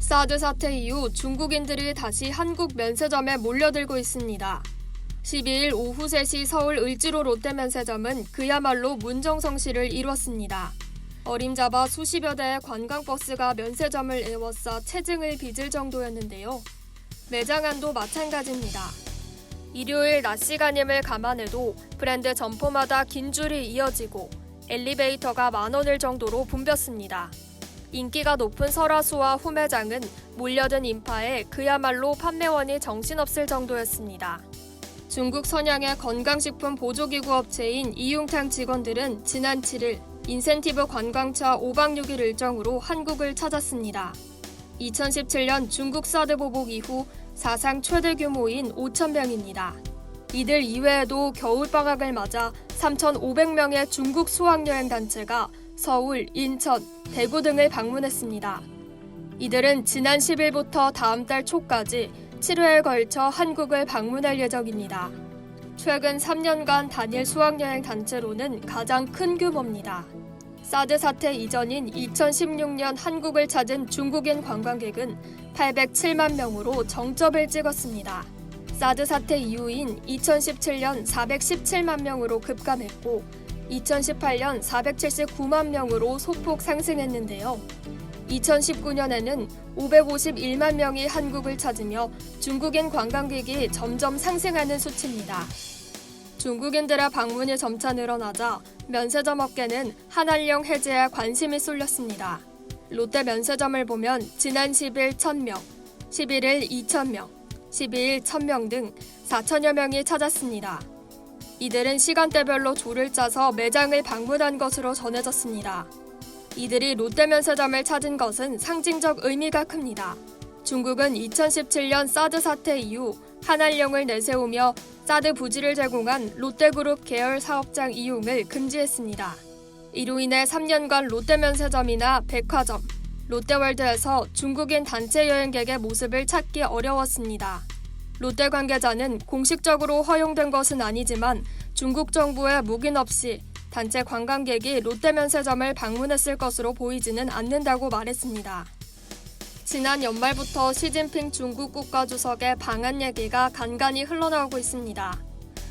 사드 사태 이후 중국인들이 다시 한국 면세점에 몰려들고 있습니다. 12일 오후 3시 서울 을지로 롯데면세점은 그야말로 문정성시를 이뤘습니다. 어림잡아 수십여 대의 관광버스가 면세점을 에워싸 체증을 빚을 정도였는데요. 매장 안도 마찬가지입니다. 일요일 낮 시간임을 감안해도 브랜드 점포마다 긴 줄이 이어지고 엘리베이터가 10,000원일 정도로 붐볐습니다. 인기가 높은 설화수와 후매장은 몰려든 인파에 그야말로 판매원이 정신없을 정도였습니다. 중국 선양의 건강식품 보조기구 업체인 이융탕 직원들은 지난 7일 인센티브 관광차 5박 6일 일정으로 한국을 찾았습니다. 2017년 중국 사드 보복 이후 사상 최대 규모인 5,000명입니다. 이들 이외에도 겨울방학을 맞아 3,500명의 중국 수학여행 단체가 서울, 인천, 대구 등을 방문했습니다. 이들은 지난 10일부터 다음 달 초까지 7회에 걸쳐 한국을 방문할 예정입니다. 최근 3년간 단일 수학여행 단체로는 가장 큰 규모입니다. 사드 사태 이전인 2016년 한국을 찾은 중국인 관광객은 807만 명으로 정점을 찍었습니다. 사드 사태 이후인 2017년 417만 명으로 급감했고 2018년 479만 명으로 소폭 상승했는데요. 2019년에는 551만 명이 한국을 찾으며 중국인 관광객이 점점 상승하는 수치입니다. 중국인들의 방문이 점차 늘어나자 면세점 업계는 한알령 해제에 관심이 쏠렸습니다. 롯데 면세점을 보면 지난 10일 1,000명, 11일 2,000명, 12일 1,000명 등 4,000여 명이 찾았습니다. 이들은 시간대별로 조를 짜서 매장을 방문한 것으로 전해졌습니다. 이들이 롯데 면세점을 찾은 것은 상징적 의미가 큽니다. 중국은 2017년 사드 사태 이후 한알령을 내세우며 사드 부지를 제공한 롯데그룹 계열 사업장 이용을 금지했습니다. 이로 인해 3년간 롯데 면세점이나 백화점, 롯데월드에서 중국인 단체 여행객의 모습을 찾기 어려웠습니다. 롯데 관계자는 공식적으로 허용된 것은 아니지만 중국 정부의 묵인 없이 단체 관광객이 롯데 면세점을 방문했을 것으로 보이지는 않는다고 말했습니다. 지난 연말부터 시진핑 중국 국가주석의 방한 얘기가 간간히 흘러나오고 있습니다.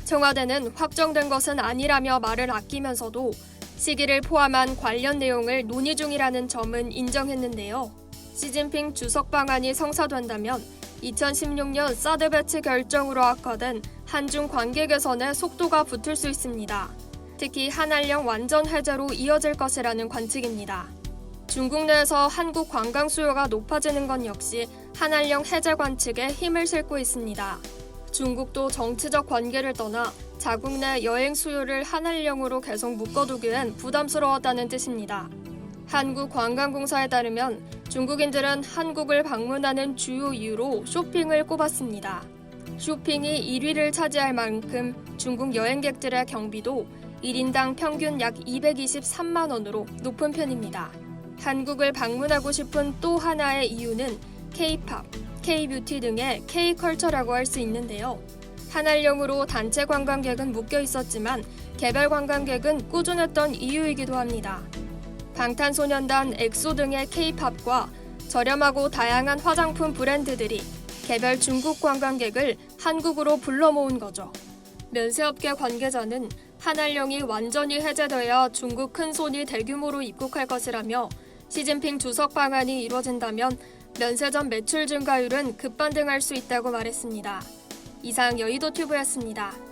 청와대는 확정된 것은 아니라며 말을 아끼면서도 시기를 포함한 관련 내용을 논의 중이라는 점은 인정했는데요. 시진핑 주석 방안이 성사된다면 2016년 사드 배치 결정으로 악화된 한중 관계 개선에 속도가 붙을 수 있습니다. 특히 한알령 완전 해제로 이어질 것이라는 관측입니다. 중국 내에서 한국 관광 수요가 높아지는 건 역시 한알령 해제 관측에 힘을 실고 있습니다. 중국도 정치적 관계를 떠나 자국 내 여행 수요를 한알령으로 계속 묶어두기엔 부담스러웠다는 뜻입니다. 한국관광공사에 따르면 중국인들은 한국을 방문하는 주요 이유로 쇼핑을 꼽았습니다. 쇼핑이 1위를 차지할 만큼 중국 여행객들의 경비도 1인당 평균 약 223만 원으로 높은 편입니다. 한국을 방문하고 싶은 또 하나의 이유는 K-팝, K-뷰티 등의 K-컬처라고 할 수 있는데요. 한알령으로 단체 관광객은 묶여 있었지만 개별 관광객은 꾸준했던 이유이기도 합니다. 방탄소년단, 엑소 등의 K-팝과 저렴하고 다양한 화장품 브랜드들이 개별 중국 관광객을 한국으로 불러 모은 거죠. 면세업계 관계자는 한알령이 완전히 해제돼야 중국 큰손이 대규모로 입국할 것이라며 시진핑 주석 방안이 이뤄진다면 면세점 매출 증가율은 급반등할 수 있다고 말했습니다. 이상 여의도튜브였습니다.